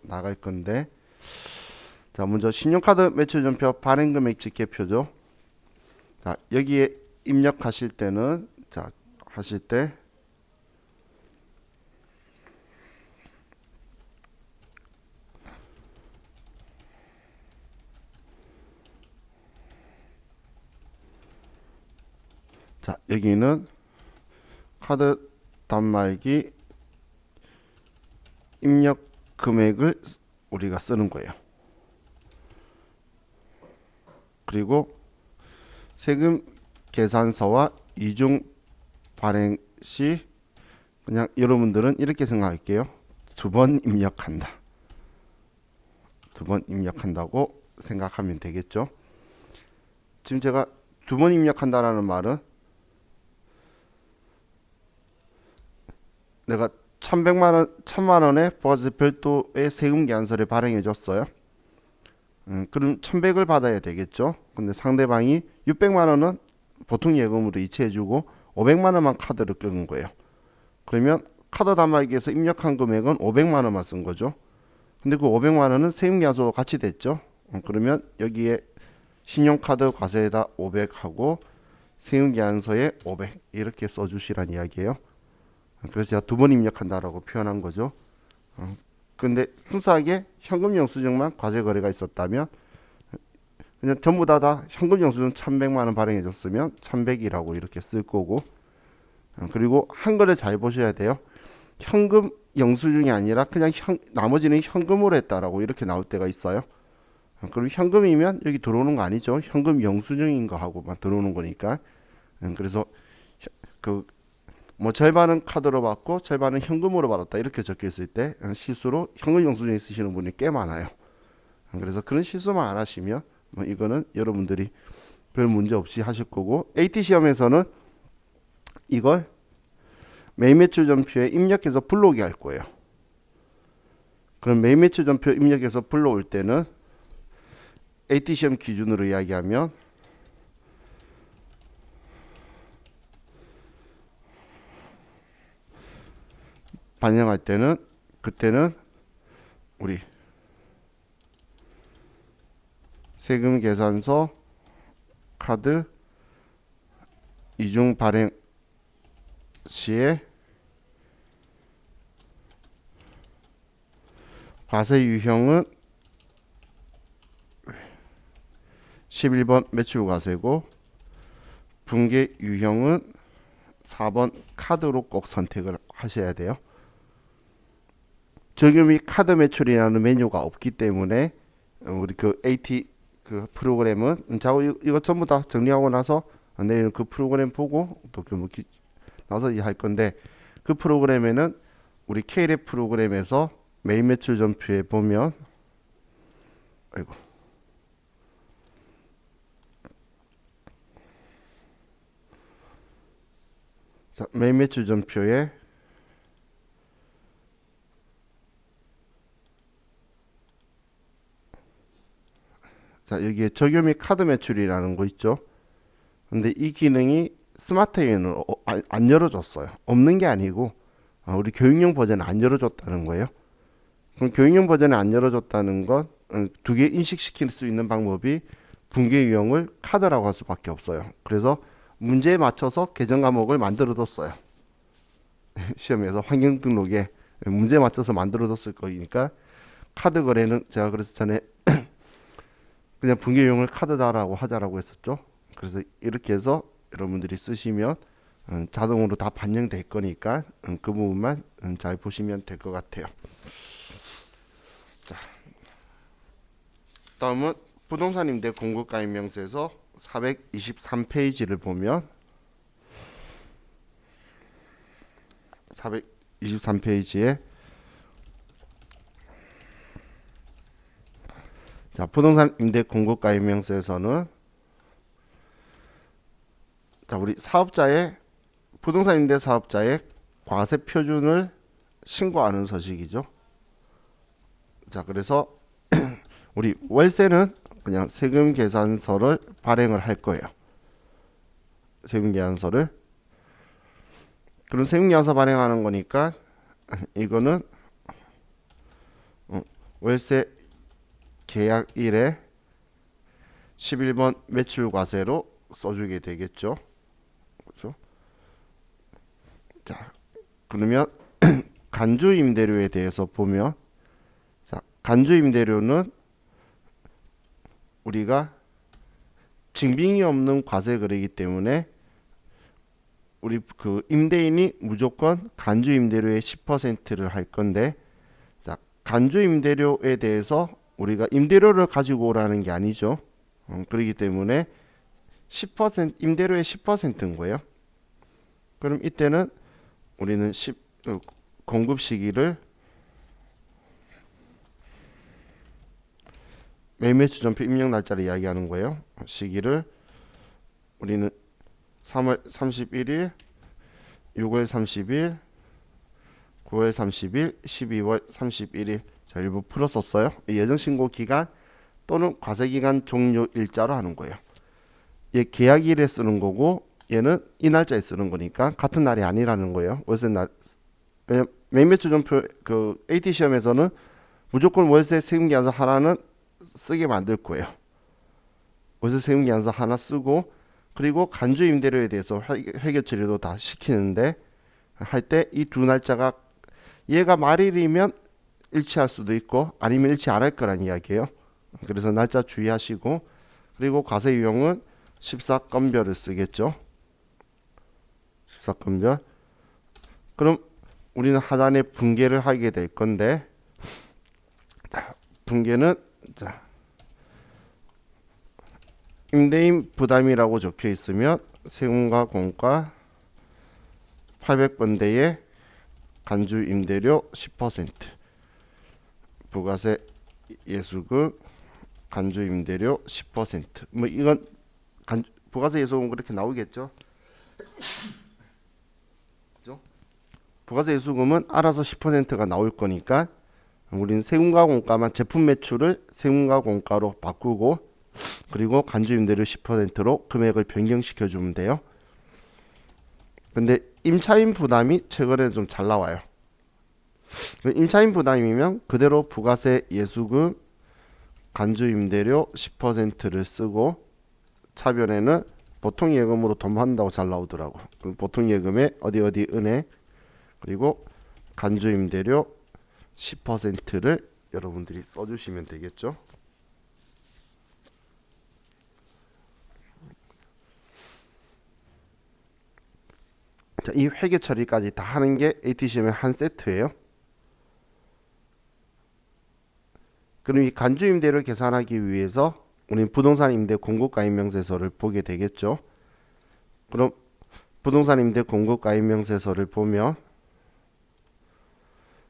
나갈 건데, 자, 먼저 신용카드 매출전표 발행금액 집계표죠. 자, 여기에 입력하실 때는, 자, 하실 때, 자, 여기는 카드 단말기 입력 금액을 우리가 쓰는 거예요. 그리고 세금 계산서와 이중 발행 시 그냥 여러분들은 이렇게 생각할게요. 두 번 입력한다. 두 번 입력한다고 생각하면 되겠죠. 지금 제가 두 번 입력한다라는 말은 내가 1100만 원, 1000만 원의 부가세 별도의 세금 계산서를 발행해 줬어요. 그럼 1100을 받아야 되겠죠. 근데 상대방이 600만 원은 보통 예금으로 이체해 주고 500만 원만 카드를 끄는 거예요. 그러면 카드 단말기에서 입력한 금액은 500만 원만 쓴 거죠. 근데 그 500만 원은 세금 계산서로 같이 됐죠. 그러면 여기에 신용카드 과세에다 500 하고 세금 계산서에 500 이렇게 써주시란 이야기예요. 그래서 제가 두 번 입력한다라고 표현한 거죠. 근데 순수하게 현금 영수증만 과세 거래가 있었다면 그냥 전부 다 현금 영수증 1100만 원 발행해 줬으면 1100이라고 이렇게 쓸 거고, 그리고 한글을 잘 보셔야 돼요. 현금 영수증이 아니라 그냥 나머지는 현금으로 했다라고 이렇게 나올 때가 있어요. 그럼 현금이면 여기 들어오는 거 아니죠. 현금 영수증인 거 하고만 들어오는 거니까. 그래서 그 뭐 절반은 카드로 받고 절반은 현금으로 받았다 이렇게 적혀 있을 때 실수로 현금 영수증 쓰시는 분이 꽤 많아요. 그래서 그런 실수만 안 하시면 뭐 이거는 여러분들이 별 문제 없이 하실 거고, AT 시험에서는 이걸 매일 매출 전표에 입력해서 불러오게 할 거예요. 그럼 매일 매출 전표 입력해서 불러올 때는 AT 시험 기준으로 이야기하면 반영할 때는 그때는 우리 세금 계산서 카드 이중 발행 시에 과세 유형은 11번 매출 과세고 분계 유형은 4번 카드로 꼭 선택을 하셔야 돼요. 적용이 카드 매출이라는 메뉴가 없기 때문에 우리 그 AT 그 프로그램은 자 이거 전부 다 정리하고 나서 내일 그 프로그램 보고 또 교무기 나서 할 건데, 그 프로그램에는 우리 K랩 프로그램에서 매일 매출 전표에 보면 아이고 자 매일 매출 전표에 자 여기에 적용 및 카드 매출이라는 거 있죠. 근데 이 기능이 스마트에는 안 열어줬어요. 없는 게 아니고 우리 교육용 버전은 안 열어줬다는 거예요. 그럼 교육용 버전에 안 열어줬다는 건 두 개 인식시킬 수 있는 방법이 분계 유형을 카드라고 할 수밖에 없어요. 그래서 문제에 맞춰서 계정 과목을 만들어뒀어요. 시험에서 환경 등록에 문제에 맞춰서 만들어뒀을 거니까 카드 거래는 제가 그래서 전에 그냥 분계 유형을 카드다라고 하자라고 했었죠. 그래서 이렇게 해서 여러분들이 쓰시면 자동으로 다 반영될 거니까 그 부분만 잘 보시면 될 것 같아요. 자, 다음은 부동산 임대 공급가입 명세서 423페이지를 보면 423페이지에 자, 부동산 임대 공급가입 명세서는 자, 우리 사업자의 부동산 임대 사업자의 과세 표준을 신고하는 서식이죠. 자, 그래서 우리 월세는 그냥 세금 계산서를 발행을 할 거예요. 세금 계산서를. 그럼 세금 계산서 발행하는 거니까 이거는 월세 계약일에 11번 매출 과세로 써주게 되겠죠. 그렇죠? 자, 그러면 간주 임대료에 대해서 보면, 자, 간주 임대료는 우리가 증빙이 없는 과세 거래이기 때문에 우리 그 임대인이 무조건 간주 임대료의 10%를 할 건데, 자, 간주 임대료에 대해서 우리가 임대료를 가지고 오라는 게 아니죠. 그렇기 때문에 10% 임대료의 10%인 거예요. 그럼 이때는 우리는 공급 시기를 매매추전표 입력 날짜를 이야기하는 거예요. 시기를 우리는 3월 31일, 6월 30일, 9월 30일, 12월 31일. 자, 일부 풀었었어요. 예정 신고 기간 또는 과세 기간 종료 일자로 하는 거예요. 얘 계약일에 쓰는 거고 얘는 이 날짜에 쓰는 거니까 같은 날이 아니라는 거예요. 월세 날 매매추전표 그 AT 시험에서는 무조건 월세 세금계산서 하나는 쓰게 만들 거예요. 월세 세금계산서 하나 쓰고 그리고 간주 임대료에 대해서 회계 처리도 다 시키는데 할 때 이 두 날짜가 얘가 말일이면 일치할 수도 있고 아니면 일치 안 할 거란 이야기예요. 그래서 날짜 주의하시고 그리고 과세 유형은 14건별을 쓰겠죠. 14건별. 그럼 우리는 하단에 분계를 하게 될 건데 분계는 자, 임대인 부담이라고 적혀 있으면 세금과 공과 800번대에 간주 임대료 10%, 부가세 예수금 간주 임대료 10%. 뭐 이건 부가세 예수금 그렇게 나오겠죠. 그죠? 부가세 예수금은 알아서 10%가 나올 거니까 우리는 세금과 공가만 제품 매출을 세금과 공가로 바꾸고 그리고 간주 임대료 10%로 금액을 변경시켜 주면 돼요. 근데 임차인 부담이 최근에 좀 잘 나와요. 임차인 부담이면 그대로 부가세 예수금 간주 임대료 10%를 쓰고 차변에는 보통 예금으로 돈 받는다고 잘 나오더라고. 보통 예금에 어디 은행 그리고 간주 임대료 10%를 여러분들이 써주시면 되겠죠. 자, 이 회계 처리까지 다 하는 게 ATCM의 한 세트예요. 그럼 이 간주 임대료를 계산하기 위해서 우리는 부동산 임대 공급 가입 명세서를 보게 되겠죠. 그럼 부동산 임대 공급 가입 명세서를 보면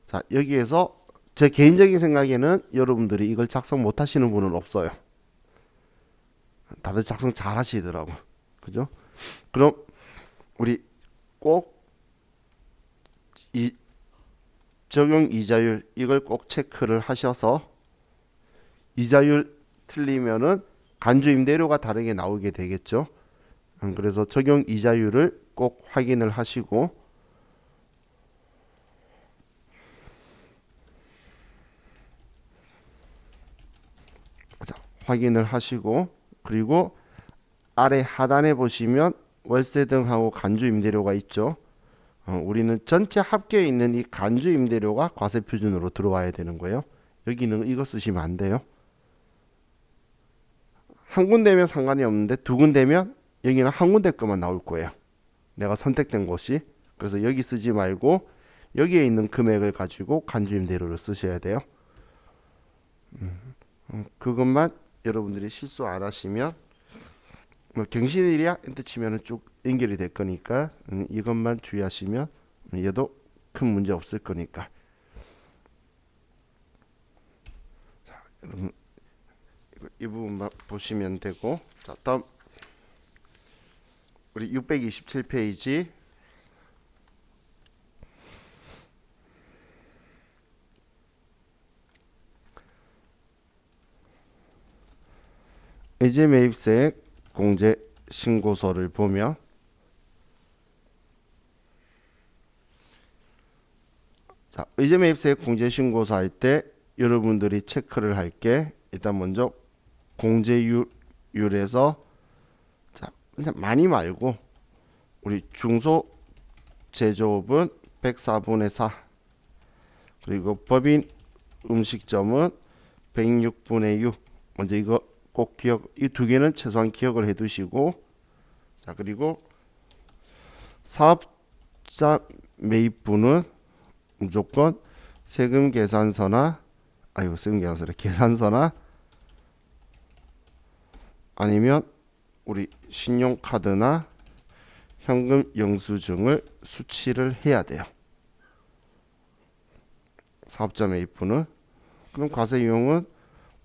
자, 여기에서 제 개인적인 생각에는 여러분들이 이걸 작성 못 하시는 분은 없어요. 다들 작성 잘 하시더라고. 그죠? 그럼 우리 꼭 이 적용 이자율 이걸 꼭 체크를 하셔서 이자율 틀리면은 간주 임대료가 다르게 나오게 되겠죠. 그래서 적용 이자율을 꼭 확인을 하시고 확인을 하시고 그리고 아래 하단에 보시면 월세 등하고 간주 임대료가 있죠. 우리는 전체 합계에 있는 이 간주 임대료가 과세 표준으로 들어와야 되는 거예요. 여기는 이거 쓰시면 안 돼요. 한 군데면 상관이 없는데 두 군데면 여기는 한 군데 것만 나올 거예요. 내가 선택된 곳이. 그래서 여기 쓰지 말고 여기에 있는 금액을 가지고 간주 임대료를 쓰셔야 돼요. 그것만 여러분들이 실수 안 하시면 뭐 경신일이야 엔터 치면은 쭉 연결이 될 거니까 이것만 주의하시면 얘도 큰 문제 없을 거니까. 자, 여러분 이 부분만 보시면 되고 자, 다음 우리 627페이지 이제 매입세액 공제 신고서를 보면 자, 의제 매입세액 공제 신고서 할 때 여러분들이 체크를 할 게 일단 먼저 공제율에서 자, 그냥 많이 말고 우리 중소 제조업은 104분의 4 그리고 법인 음식점은 106분의 6 먼저 이거 꼭 기억 이 두 개는 최소한 기억을 해 두시고 자 그리고 사업자 매입분은 무조건 세금 계산서나 계산서나 아니면 우리 신용카드나 현금 영수증을 수취를 해야 돼요. 사업자 매입분은 그럼 과세 유형은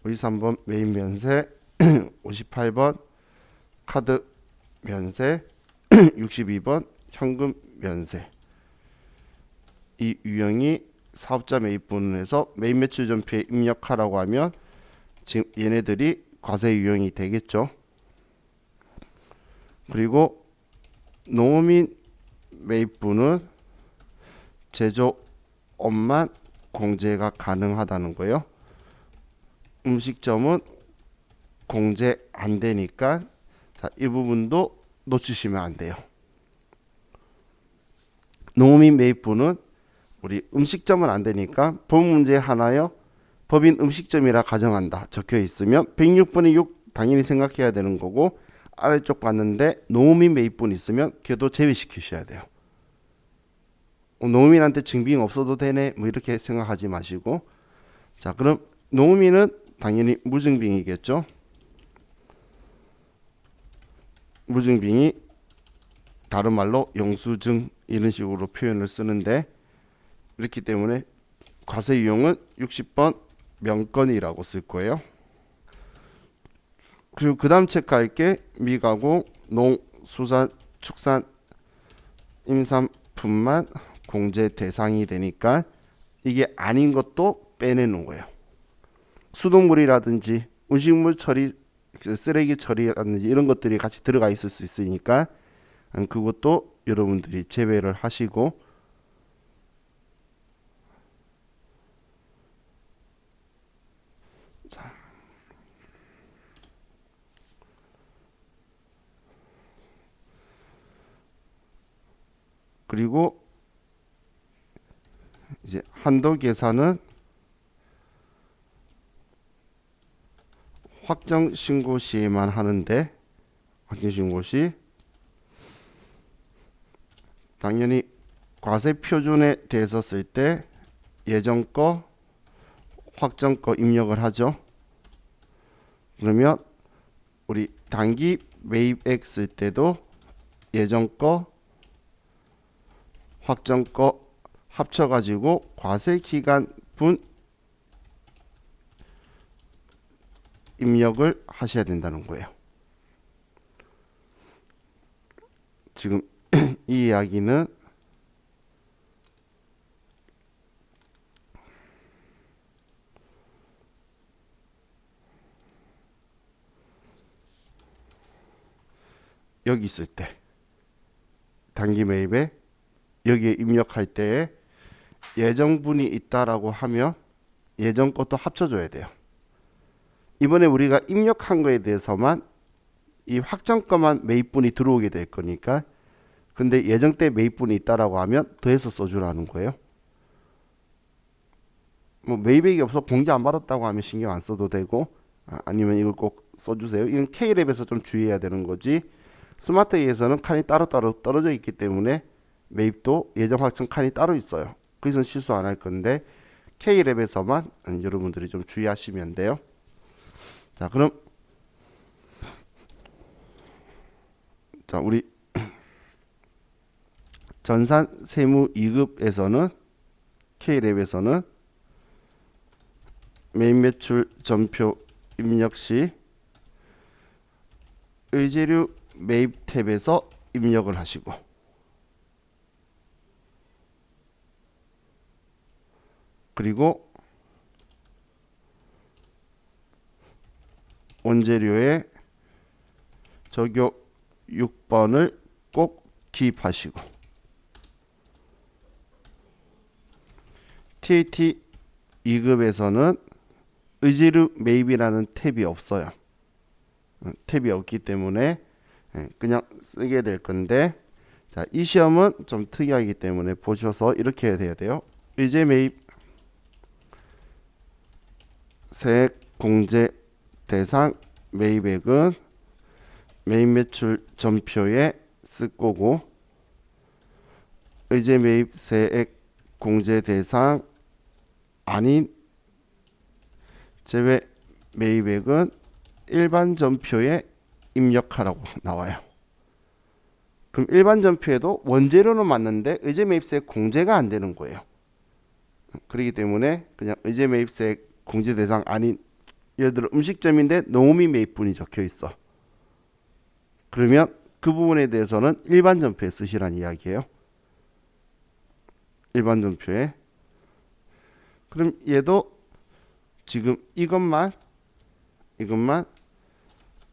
53번 매입 면세 58번 카드 면세 62번 현금 면세 이 유형이 사업자 매입분에서 매입 매출 전표에 입력하라고 하면 지금 얘네들이 과세 유형이 되겠죠. 그리고 농민 매입분은 제조업만 공제가 가능하다는 거예요. 음식점은 공제 안 되니까 자, 이 부분도 놓치시면 안 돼요. 농민 매입분은 우리 음식점은 안 되니까 법 문제 하나요. 법인 음식점이라 가정한다. 적혀 있으면 106분의 6 당연히 생각해야 되는 거고 아래쪽 봤는데 농민 매입분 있으면 걔도 제외시키셔야 돼요. 농민한테 증빙 없어도 되네 뭐 이렇게 생각하지 마시고 자 그럼 농민은 당연히 무증빙이겠죠. 무증빙이 다른 말로 영수증 이런 식으로 표현을 쓰는데 그렇기 때문에 과세 유형은 60번 명건이라고 쓸 거예요. 그리고 그 다음 체크할 게 미가공, 농, 수산, 축산, 임산품만 공제 대상이 되니까 이게 아닌 것도 빼내는 거예요. 수돗물이라든지 음식물 처리, 쓰레기 처리라든지 이런 것들이 같이 들어가 있을 수 있으니까 그것도 여러분들이 제외를 하시고 자. 그리고 이제 한도 계산은 확정 신고 시에만 하는데 확정 신고 시 당연히 과세 표준에 대해서 쓸 때 예전 거 확정 거 입력을 하죠. 그러면 우리 단기 매입액 쓸 때도 예전 거 확정 거 합쳐가지고 과세 기간 분 입력을 하셔야 된다는 거예요. 지금 이 이야기는 여기 있을 때 단기 매입에 여기에 입력할 때에 예정분이 있다라고 하면 예정 것도 합쳐줘야 돼요. 이번에 우리가 입력한 거에 대해서만 이 확정 거만 매입분이 들어오게 될 거니까 근데 예정 때 매입분이 있다라고 하면 더해서 써주라는 거예요. 뭐 매입액이 없어 공제 안 받았다고 하면 신경 안 써도 되고 아니면 이걸 꼭 써주세요. 이건 K랩에서 좀 주의해야 되는 거지 스마트에서는 칸이 따로따로 떨어져 있기 때문에 매입도 예정 확정 칸이 따로 있어요. 거기서 실수 안 할 건데 K랩에서만 여러분들이 좀 주의하시면 돼요. 자 그럼 자 우리 전산 세무 2급에서는 K랩에서는 매입 매출 전표 입력 시 의제류 매입 탭에서 입력을 하시고 그리고 원재료의 적용 6번을 꼭 기입하시고 TAT 2급에서는 의제료 매입이라는 탭이 없어요. 탭이 없기 때문에 그냥 쓰게 될 건데, 자, 이 시험은 좀 특이하기 때문에 보셔서 이렇게 해야 돼요. 의제 매입 세액 공제 대상 매입액은 매입 매출 전표에 쓸 거고, 의제 매입 세액 공제 대상 아닌 제외 매입액은 일반 전표에 입력하라고 나와요. 그럼 일반 전표에도 원재료는 맞는데 의제 매입세 공제가 안 되는 거예요. 그렇기 때문에 그냥 의제 매입세 공제 대상 아닌, 예를 들어 음식점인데 농음이 매입분이 적혀 있어. 그러면 그 부분에 대해서는 일반 전표에 쓰시란 이야기예요. 일반 전표에. 그럼 얘도 지금 이것만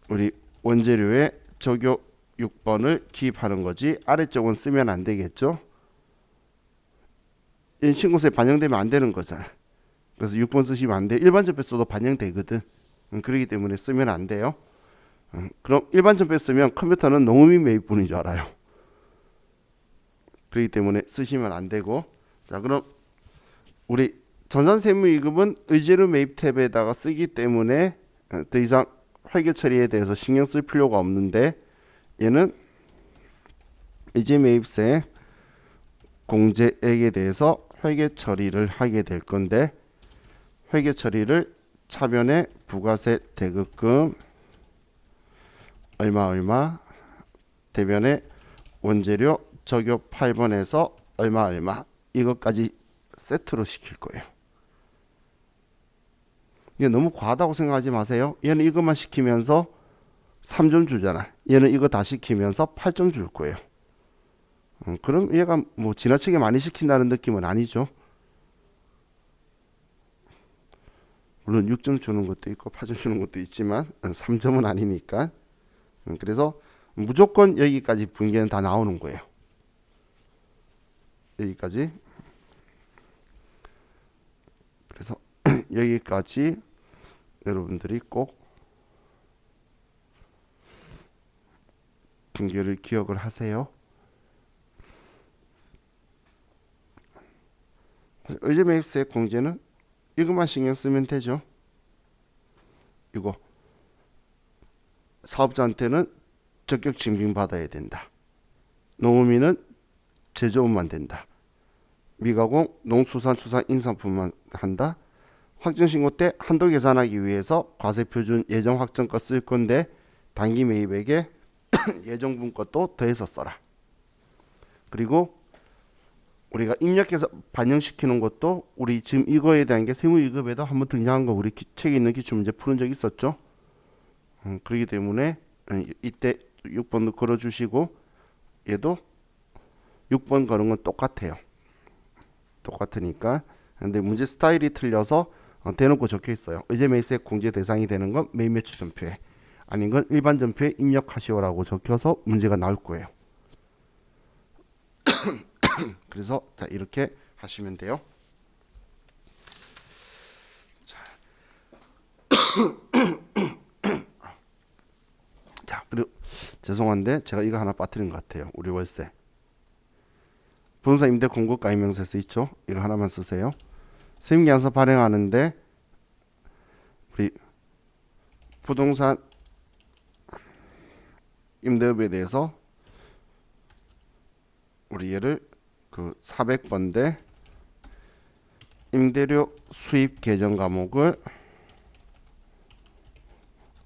우리 원재료에 적용 6번을 기입하는 거지, 아래쪽은 쓰면 안 되겠죠. 인신고세에 반영되면 안 되는 거잖아. 그래서 6번 쓰시면 안 돼. 일반 전표 써도 반영되거든. 그렇기 때문에 쓰면 안 돼요. 그럼 일반 전표 쓰면 컴퓨터는 농음이 매입분인 줄 알아요. 그렇기 때문에 쓰시면 안 되고. 자, 그럼 우리 전산세무이급은 의제료 매입 탭에다가 쓰기 때문에 더 이상 회계 처리에 대해서 신경 쓸 필요가 없는데, 얘는 의제 매입세 공제액에 대해서 회계 처리를 하게 될 건데, 회계 처리를 차변에 부가세 대급금 얼마 대변에 원재료 적용 8번에서 얼마 이것까지 세트로 시킬 거예요. 이게 너무 과하다고 생각하지 마세요. 얘는 이것만 시키면서 3점 주잖아. 얘는 이거 다 시키면서 8점 줄 거예요. 그럼 얘가 뭐 지나치게 많이 시킨다는 느낌은 아니죠. 물론 6점 주는 것도 있고 8점 주는 것도 있지만 3점은 아니니까. 그래서 무조건 여기까지 분계는 다 나오는 거예요. 여기까지. 그래서 여기까지 여러분들이 꼭 분계를 기억을 하세요. 의제 매입세 공제는 이것만 신경 쓰면 되죠. 이거 사업자한테는 적격 증빙 받아야 된다. 농음인은 제조업만 된다. 미가공, 농수산축산 인산품만 한다. 확정신고 때 한도 계산하기 위해서 과세표준 예정 확정가 쓸 건데, 단기 매입액에 예정분 것도 더해서 써라. 그리고 우리가 입력해서 반영시키는 것도 우리 지금 이거에 대한 게 세무이급에도 한번 등장한 거 우리 책에 있는 기출문제 푸는 적 있었죠. 그렇기 때문에 이때 6번도 걸어주시고, 얘도 6번 걸은 건 똑같아요. 똑같으니까. 근데 문제 스타일이 틀려서 대놓고 적혀 있어요. 의제 매입세 공제 대상이 되는 건 매입 매출 전표에, 아닌 건 일반 전표에 입력하시오라고 적혀서 문제가 나올 거예요. 그래서 자, 이렇게 하시면 돼요. 자, 그리고 죄송한데 제가 이거 하나 빠뜨린 것 같아요. 우리 월세 부동산 임대 공고가 임명세서 있죠. 이거 하나만 쓰세요. 세무계약서 발행하는데 우리 부동산 임대업에 대해서 우리 얘를 그 400번대 임대료 수입 계정 과목을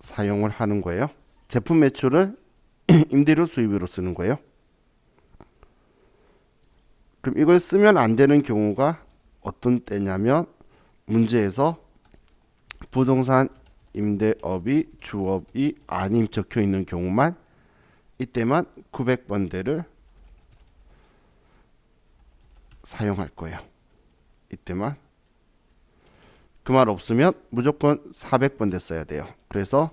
사용을 하는 거예요. 제품 매출을 임대료 수입으로 쓰는 거예요. 그럼 이걸 쓰면 안 되는 경우가 어떤 때냐면, 문제에서 부동산 임대업이 주업이 아님 적혀 있는 경우만, 이때만 900번대를 사용할 거예요. 이때만. 그 말 없으면 무조건 400번대 써야 돼요. 그래서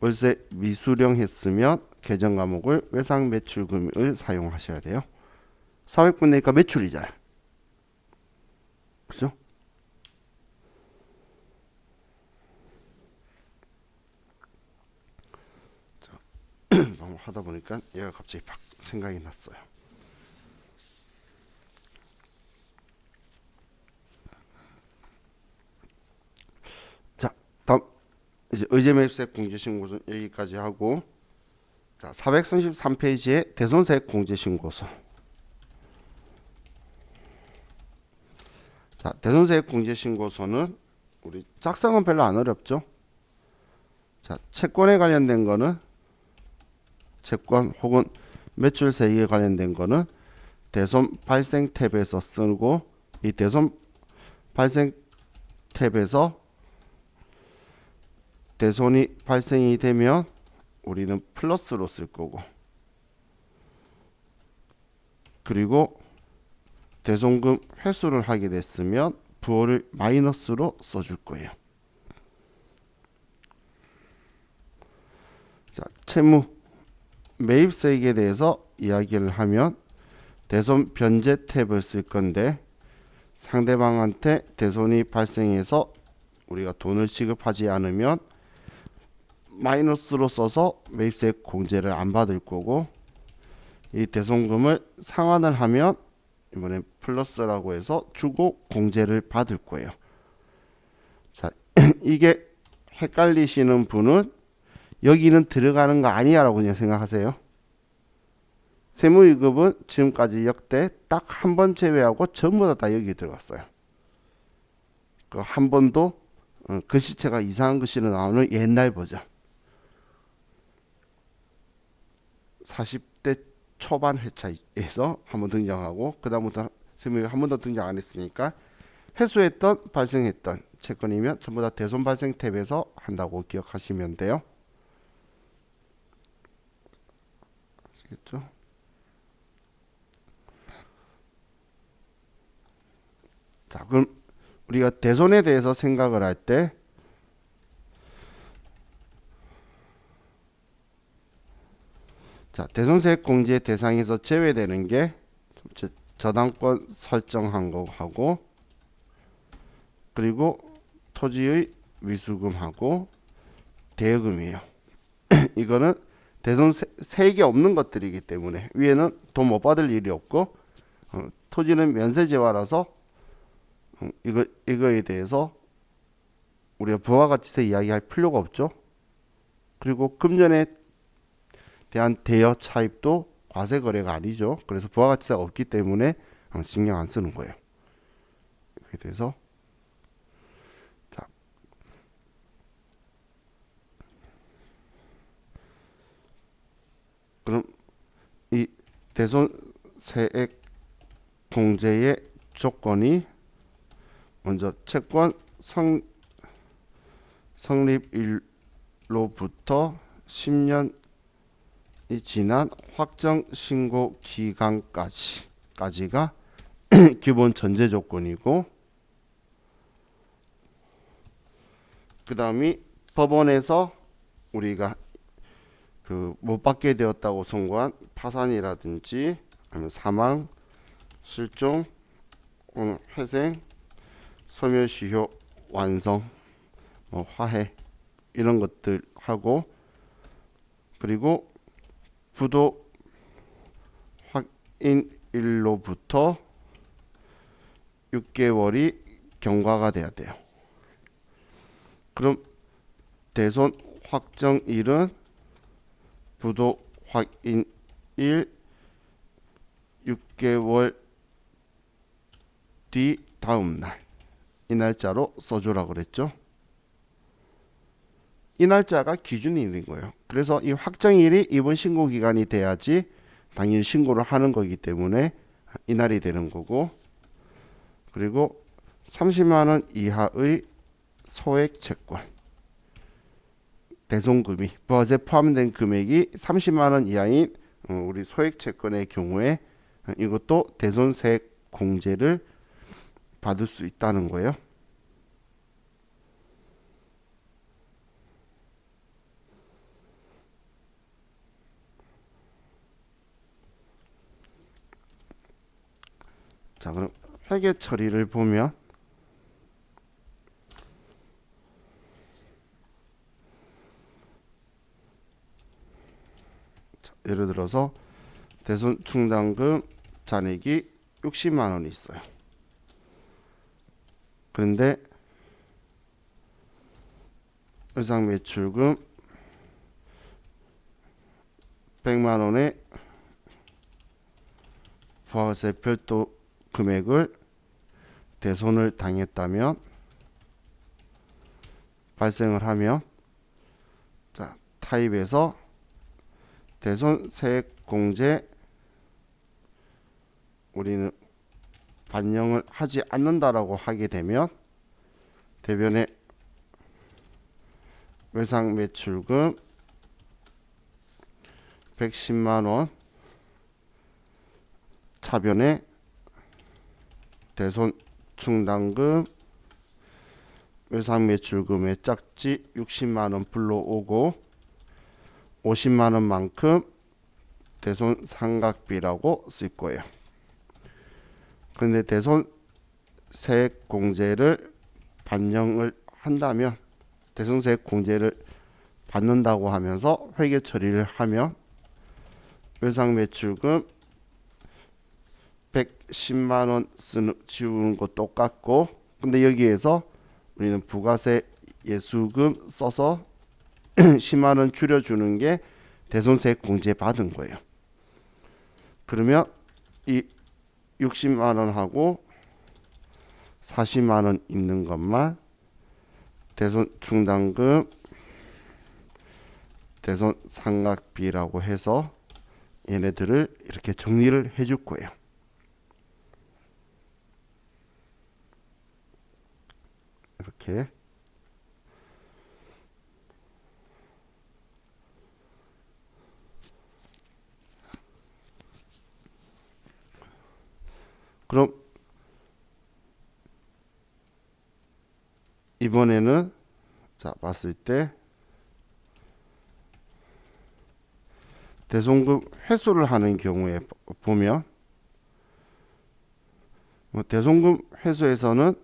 월세 미수령 했으면 계정 과목을 외상 매출금을 사용하셔야 돼요. 400번대니까 매출이잖아. 그죠? 너무 하다 보니까 얘가 갑자기 팍 생각이 났어요. 자, 다음 이제 의제매입세 공제신고서 여기까지 하고, 자, 433페이지에 대손세액 공제신고서. 자, 대손세액 공제신고서는 우리 작성은 별로 안 어렵죠. 자, 채권에 관련된 거는 채권 혹은 매출세액에 관련된 거는 대손 발생 탭에서 쓰고, 이 대손 발생 탭에서 대손이 발생이 되면 우리는 플러스로 쓸 거고, 그리고 대손금 회수를 하게 됐으면 부호를 마이너스로 써줄 거예요. 자, 채무 매입세액에 대해서 이야기를 하면 대손 변제 탭을 쓸 건데, 상대방한테 대손이 발생해서 우리가 돈을 지급하지 않으면 마이너스로 써서 매입세액 공제를 안 받을 거고, 이 대손금을 상환을 하면 이번에 플러스라고 해서 주고 공제를 받을 거예요. 자, 이게 헷갈리시는 분은 여기는 들어가는 거 아니야 라고 그냥 생각하세요. 세무위급은 지금까지 역대 딱 한 번 제외하고 전부 다 여기 들어갔어요. 그 한 번도 글씨체가 이상한 글씨로 나오는 옛날 버전. 40대 초반 회차에서 한 번 등장하고, 그 다음부터 세무위급 한 번도 등장 안 했으니까 회수했던 발생했던 채권이면 전부 다 대손 발생 탭에서 한다고 기억하시면 돼요. 아시겠죠? 자, 그럼 우리가 대손에 대해서 생각을 할 때, 자, 대손세액 공제 대상에서 제외되는 게 저당권 설정한 거하고, 그리고 토지의 위수금하고 대여금이에요. 이거는 대손 세액이 없는 것들이기 때문에 위에는 돈 못 받을 일이 없고, 토지는 면세제화라서 이거에 대해서 우리가 부가가치세 이야기할 필요가 없죠. 그리고 금전에 대한 대여 차입도 과세 거래가 아니죠. 그래서 부가가치세가 없기 때문에 신경 안 쓰는 거예요. 이렇게 돼서, 자, 그럼 이 대손세액 공제의 조건이 먼저 채권 성립일로부터 10년이 지난 확정 신고 기간까지가 기본 전제 조건이고, 그 다음이 법원에서 우리가 그 못 받게 되었다고 선고한 파산이라든지 아니면 사망, 실종, 회생, 소멸시효 완성, 화해 이런 것들 하고, 그리고 부도 확인일로부터 6개월이 경과가 돼야 돼요. 그럼 대손 확정일은 부도 확인일 6개월 뒤 다음 날, 이 날짜로 써주라고 그랬죠. 이 날짜가 기준일인 거예요. 그래서 이 확정일이 이번 신고 기간이 돼야지 당연히 신고를 하는 거기 때문에 이날이 되는 거고, 그리고 30만 원 이하의 소액 채권 대손금이 부가세 포함된 금액이 30만 원 이하인 우리 소액 채권의 경우에 이것도 대손세액 공제를 받을 수 있다는 거예요. 자, 그럼 회계 처리를 보면, 예를 들어서 대손 충당금 잔액이 60만 원이 있어요. 그런데 의상 매출금 100만 원의 부가세 별도 금액을 대손을 당했다면 발생을 하면 자, 타입에서 대손 세액 공제 우리는 반영을 하지 않는다라고 하게 되면 대변에 외상 매출금 110만 원 차변에 대손 충당금 외상 매출금의 짝지 60만 원 불러오고 50만 원만큼 대손 상각비라고 쓸 거예요. 그런데 대손 세액 공제를 반영을 한다면 대손 세액 공제를 받는다고 하면서 회계 처리를 하면 외상 매출금 110만 원 지우는 거 똑같고 근데 여기에서 우리는 부가세 예수금 써서 10만 원 줄여주는 게 대손세액 공제 받은 거예요. 그러면 이 60만 원하고 40만 원 있는 것만 대손 충당금 대손 상각비라고 해서 얘네들을 이렇게 정리를 해줄 거예요. 이렇게 그럼 이번에는 자 봤을 때 대손금 회수를 하는 경우에 보면 대손금 회수에서는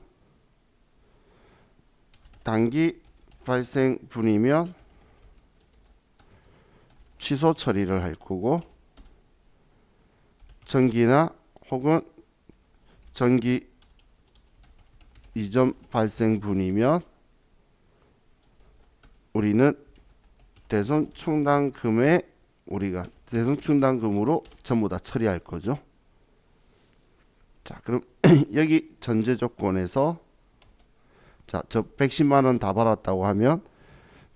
단기 발생분이면 취소 처리를 할 거고 정기나 혹은 정기 이전 발생분이면 우리는 대손 충당금에 우리가 대손 충당금으로 전부 다 처리할 거죠. 자, 그럼 여기 전제 조건에서 자, 저 110만 원 다 받았다고 하면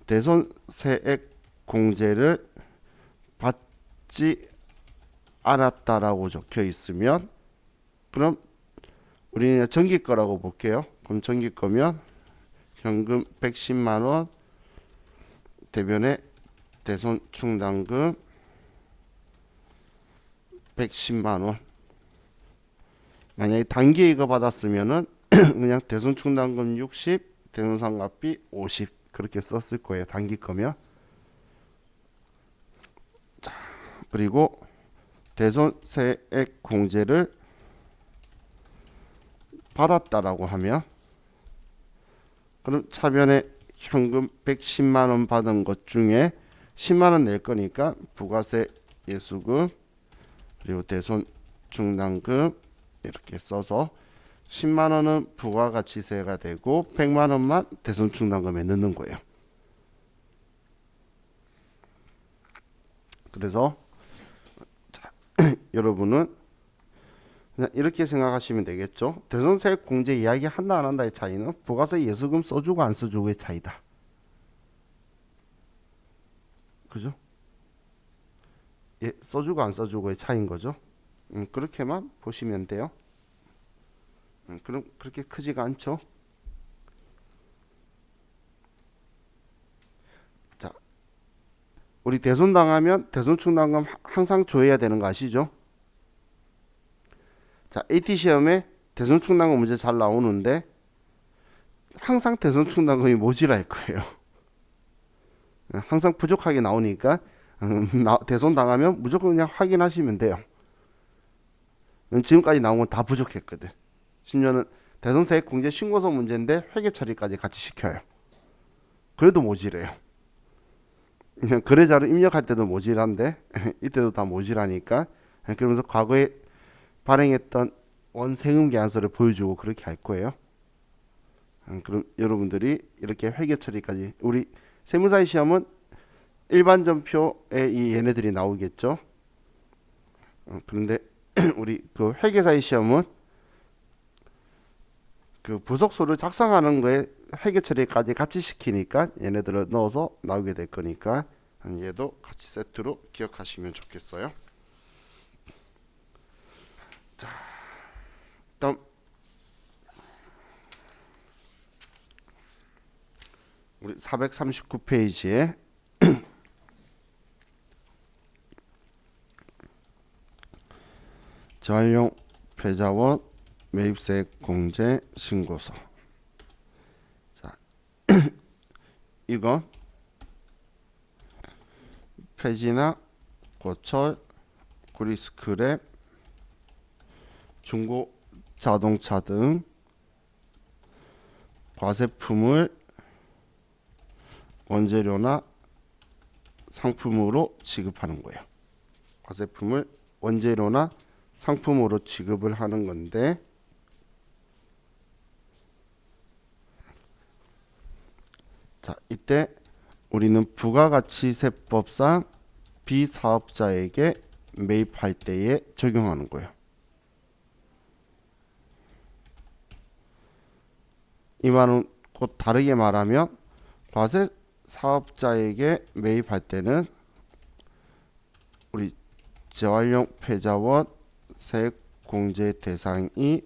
대손 세액 공제를 받지 않았다라고 적혀 있으면 그럼 우리는 정기 거라고 볼게요. 그럼 정기 거면 현금 110만 원 대변에 대손 충당금 110만 원. 만약에 단기 이거 받았으면은 그냥 대손 충당금 60, 대손 상각비 50 그렇게 썼을 거예요. 단기 거면. 자, 그리고 대손 세액 공제를 받았다라고 하면 그럼 차변에 현금 110만 원 받은 것 중에 10만 원 낼 거니까 부가세 예수금 그리고 대손 충당금 이렇게 써서 10만 원은 부가가치세가 되고 100만 원만 대손 충당금에 넣는 거예요. 그래서 자, 여러분은 그냥 이렇게 생각하시면 되겠죠. 대손세액 공제 이야기 한다 안 한다의 차이는 부가세 예수금 써주고 안 써주고의 차이다. 그죠? 예, 써주고 안 써주고의 차이인 거죠. 그렇게만 보시면 돼요. 그럼 그렇게 크지가 않죠. 자, 우리 대손 당하면 대손 충당금 항상 줘야 되는 거 아시죠? 자, AT 시험에 대손 충당금 문제 잘 나오는데 항상 대손 충당금이 모자랄 거예요. 항상 부족하게 나오니까 대손 당하면 무조건 그냥 확인하시면 돼요. 지금까지 나온 건 다 부족했거든. 심지어는 대손세액 공제 신고서 문제인데 회계 처리까지 같이 시켜요. 그래도 모자래요. 그냥 거래자를 입력할 때도 모질한데 이때도 다 모질하니까 그러면서 과거에 발행했던 원세금 계산서를 보여주고 그렇게 할 거예요. 그럼 여러분들이 이렇게 회계 처리까지 우리 세무사의 시험은 일반 전표에 이 얘네들이 나오겠죠. 그런데 우리 그 회계사의 시험은 그 부속서를 작성하는 거에 회계 처리까지 같이 시키니까 얘네들을 넣어서 나오게 될 거니까 얘도 같이 세트로 기억하시면 좋겠어요. 자, 다음 우리 439페이지에 재활용 패자원 매입세액 공제 신고서. 자, 이건 폐지나 고철, 그리스크랩, 중고 자동차 등 과세품을 원재료나 상품으로 지급하는 거예요. 과세품을 원재료나 상품으로 지급을 하는 건데, 자, 이때 우리는 부가가치세법상 비사업자에게 매입할 때에 적용하는 거예요. 이 말은 곧 다르게 말하면 과세 사업자에게 매입할 때는 우리 재활용 폐자원 세액 공제 대상이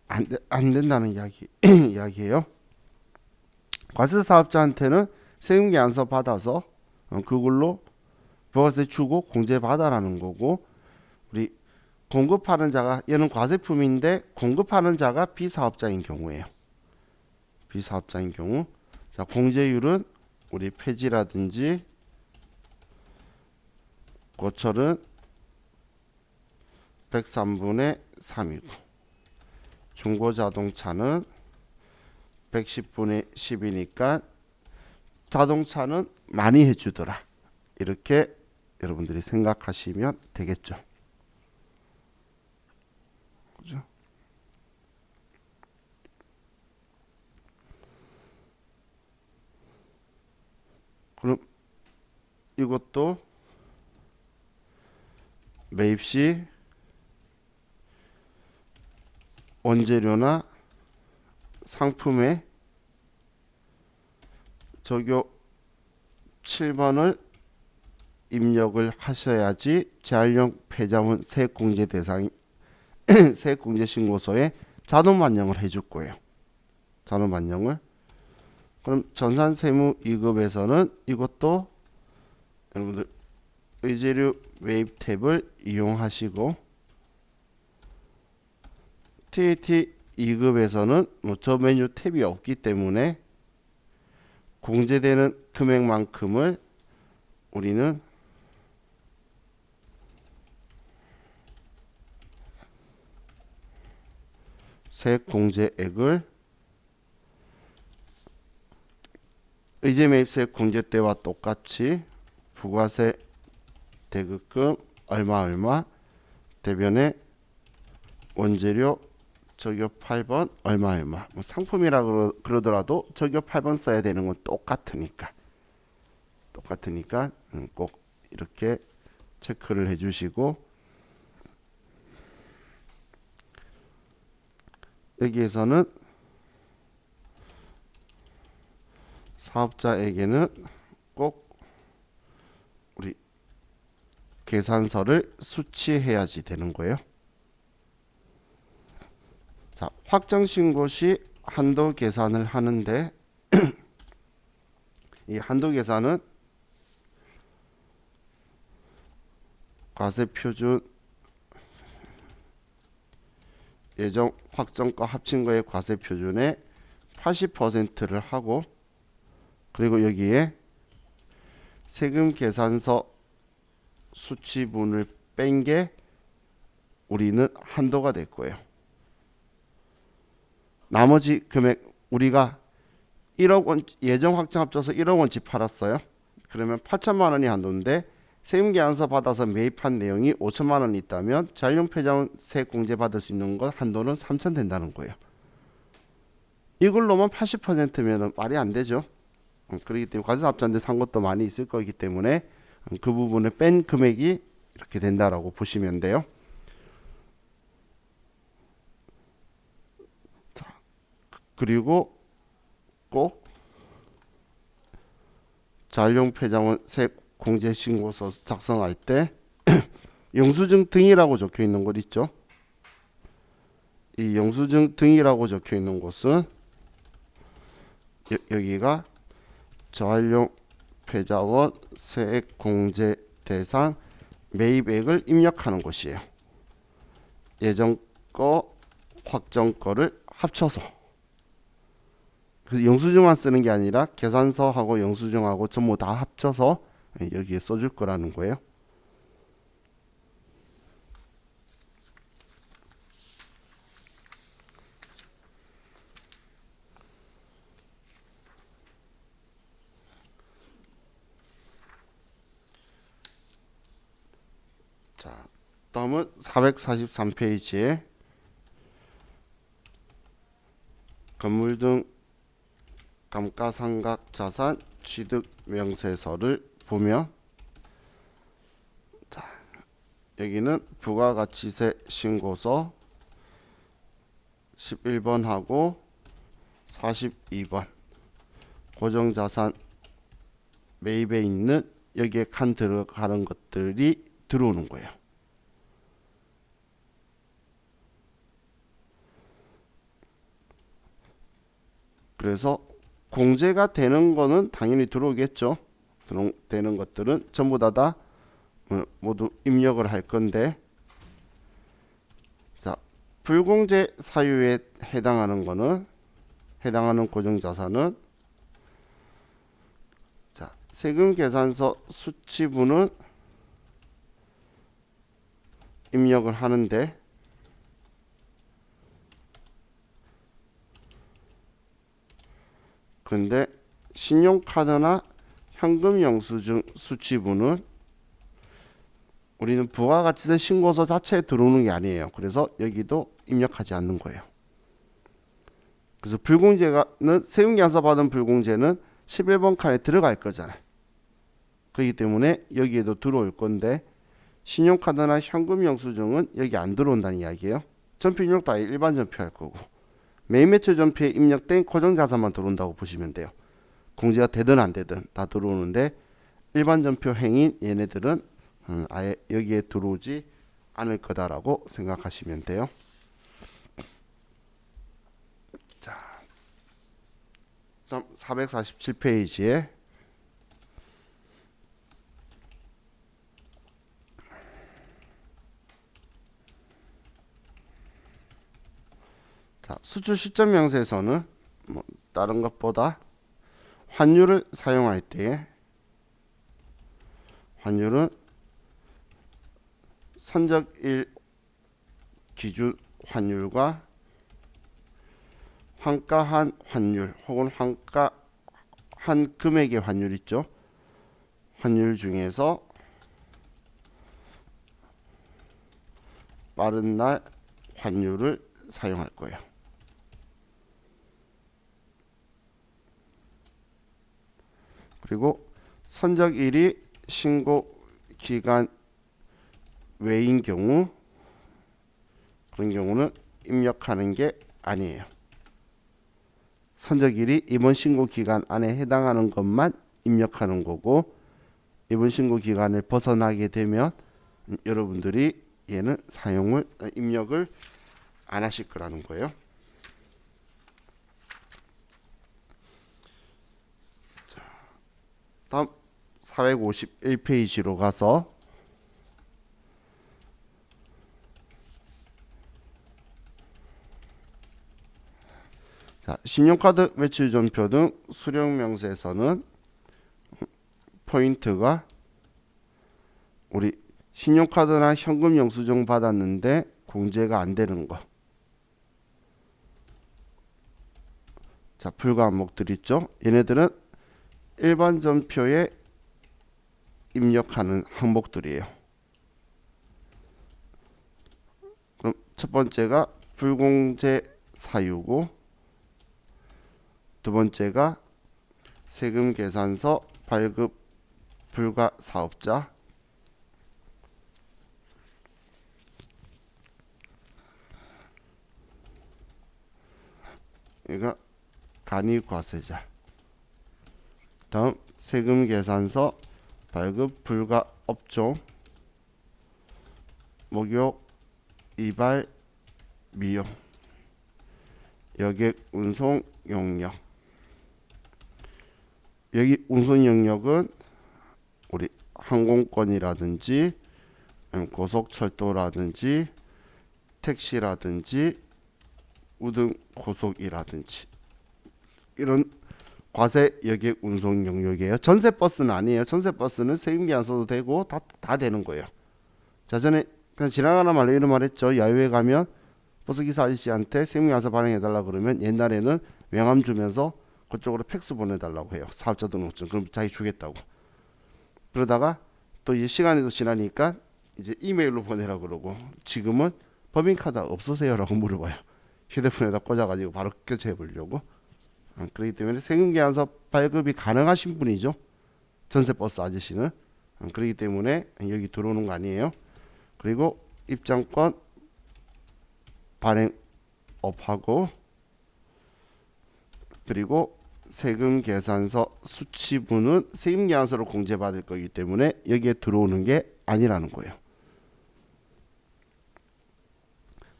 안 된다는 이야기예요. 과세 사업자한테는 세금 계산서 받아서 그걸로 부가세 주고 공제 받아라는 거고, 우리 공급하는 자가 얘는 과세품인데 공급하는 자가 비사업자인 경우예요. 비사업자인 경우, 자, 공제율은 우리 폐지라든지 고철은 103분의 3이고 중고자동차는 110분의 10이니까 자동차는 많이 해주더라. 이렇게 여러분들이 생각하시면 되겠죠. 그죠? 그럼 이것도 매입 시 원재료나 상품에 적용 7번을 입력을 하셔야지 재활용 폐자원 세액공제 대상이 세액공제 신고서에 자동 반영을 해줄 거예요. 자동 반영을. 그럼 전산세무 2급에서는 이것도 여러분들 의제료 매입 탭을 이용하시고, TAT 2급에서는 뭐 저 메뉴 탭이 없기 때문에 공제되는 금액만큼을 우리는 세액 공제액을 의제 매입세액 공제 때와 똑같이 부가세 대급금 얼마 대변에 원재료 적용 8번 얼마 뭐 상품이라 그러더라도 적용 8번 써야 되는 건 똑같으니까 꼭 이렇게 체크를 해주시고, 여기에서는 사업자에게는 꼭 우리 계산서를 수취해야지 되는 거예요. 자, 확정신고 시 한도 계산을 하는데 이 한도 계산은 과세표준 예정 확정가 합친 거의 과세표준의 80%를 하고, 그리고 여기에 세금 계산서 수치분을 뺀 게 우리는 한도가 될 거예요. 나머지 금액 우리가 1억 원 예정 확정 합쳐서 1억 원치 팔았어요. 그러면 8천만 원이 한도인데 세금계산서 받아서 매입한 내용이 5천만 원이 있다면 자율용 폐자원 세액공제 받을 수 있는 것 한도는 3천 된다는 거예요. 이걸로만 80%면은 말이 안 되죠. 그렇기 때문에 과세사업자인데 산 것도 많이 있을 거기 때문에 그 부분을 뺀 금액이 이렇게 된다라고 보시면 돼요. 자, 그리고 꼭 자율용 폐자원 세액 공제 신고서 작성할 때 영수증 등이라고 적혀 있는 것 있죠. 이 영수증 등이라고 적혀 있는 곳은 여기가 자율용 폐자원 세액 공제 대상 매입액을 입력하는 곳이에요. 예정 거, 확정 거를 합쳐서. 그래서 영수증만 쓰는 게 아니라 계산서하고 영수증하고 전부 다 합쳐서 여기에 써줄 거라는 거예요. 자, 다음은 443페이지에 건물 등 감가상각 자산 취득 명세서를 보면, 자, 여기는 부가가치세 신고서 11번하고 42번 고정자산 매입에 있는 여기에 칸 들어가는 것들이 들어오는 거예요. 그래서 공제가 되는 거는 당연히 들어오겠죠. 되는 것들은 전부 다 모두 입력을 할 건데, 자, 불공제 사유에 해당하는 고정자산은, 자, 세금계산서 수치부는 입력을 하는데, 그런데 신용카드나 현금영수증 수치부는 우리는 부가가치세 신고서 자체에 들어오는 게 아니에요. 그래서 여기도 입력하지 않는 거예요. 그래서 불공제는 세금계산서 받은 불공제는 11번 칸에 들어갈 거잖아요. 그렇기 때문에 여기에도 들어올 건데, 신용카드나 현금영수증은 여기 안 들어온다는 이야기예요. 전표 입력도 아예 일반 전표할 거고, 매입매출 전표에 입력된 고정자산만 들어온다고 보시면 돼요. 공제가 되든 안 되든 다 들어오는데, 일반 전표 행인 얘네들은 아예 여기에 들어오지 않을 거다라고 생각하시면 돼요. 자, 다음 447페이지에 자, 수출 시점 명세서는 다른 것보다 환율을 사용할 때에 환율은 선적일 기준 환율과 환가한 환율 혹은 환가한 금액의 환율 있죠. 환율 중에서 빠른 날 환율을 사용할 거예요. 그리고 선적일이 신고 기간 외인 경우, 그런 경우는 입력하는 게 아니에요. 선적일이 이번 신고 기간 안에 해당하는 것만 입력하는 거고, 이번 신고 기간을 벗어나게 되면 여러분들이 얘는 입력을 안 하실 거라는 거예요. 자, 다음 451페이지로 가서 자, 신용카드 매출 전표 등 수령 명세서는 포인트가 우리 신용카드나 현금 영수증 받았는데 공제가 안 되는 거. 자, 불가 항목들 있죠. 얘네들은 일반 전표에 입력하는 항목들이에요. 그럼 첫 번째가 불공제 사유고, 두 번째가 세금 계산서 발급 불가 사업자, 얘가 간이과세자. 다음 세금 계산서 발급 불가 업종, 목욕, 이발, 미용, 여객 운송 용역. 여기 운송 영역은 우리 항공권이라든지 고속철도라든지 택시라든지 우등 고속이라든지 이런 과세 여객 운송 영역이에요. 전세 버스는 아니에요. 전세 버스는 세금계 안 써도 되고 다 되는 거예요. 자, 전에 그냥 지나가는 말로 이런 말 했죠. 야유회 가면 버스기사 아저씨한테 세금계산서 발행해달라 그러면 옛날에는 명함 주면서 그쪽으로 팩스 보내달라고 해요. 사업자 등록증. 그럼 자기 주겠다고. 그러다가 또 이제 시간이 더 지나니까 이제 이메일로 보내라 그러고, 지금은 법인카드 없으세요라고 물어봐요. 휴대폰에다 꽂아가지고 바로 교체해 보려고. 그렇기 때문에 세금계산서 발급이 가능하신 분이죠. 전세버스 아저씨는. 그렇기 때문에 여기 들어오는 거 아니에요. 그리고 입장권 발행업하고, 그리고 세금계산서 수치부는 세금계산서로 공제받을 거기 때문에 여기에 들어오는 게 아니라는 거예요.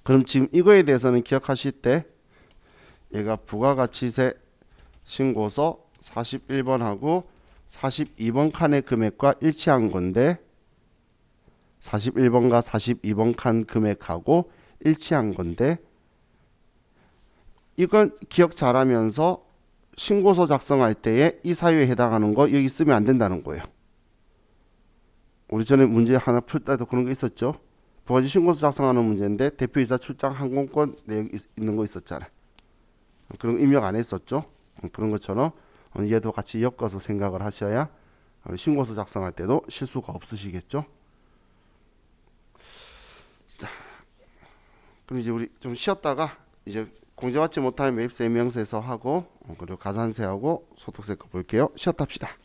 그럼 지금 이거에 대해서는 기억하실 때 얘가 부가가치세 신고서 41번하고 42번 칸의 금액과 일치한 건데, 41번과 42번 칸 금액하고 일치한 건데, 이건 기억 잘하면서 신고서 작성할 때에 이 사유에 해당하는 거 여기 쓰면 안 된다는 거예요. 우리 전에 문제 하나 풀 때도 그런 거 있었죠. 부가가치 신고서 작성하는 문제인데 대표이사 출장 항공권 내역 있는 거 있었잖아. 그런 거 입력 안 했었죠. 그런 것처럼 얘도 같이 엮어서 생각을 하셔야 신고서 작성할 때도 실수가 없으시겠죠. 자, 그럼 이제 우리 좀 쉬었다가 이제 공제받지 못할 매입세 명세서 하고, 그리고 가산세하고 소득세 거 볼게요. 쉬었다 합시다.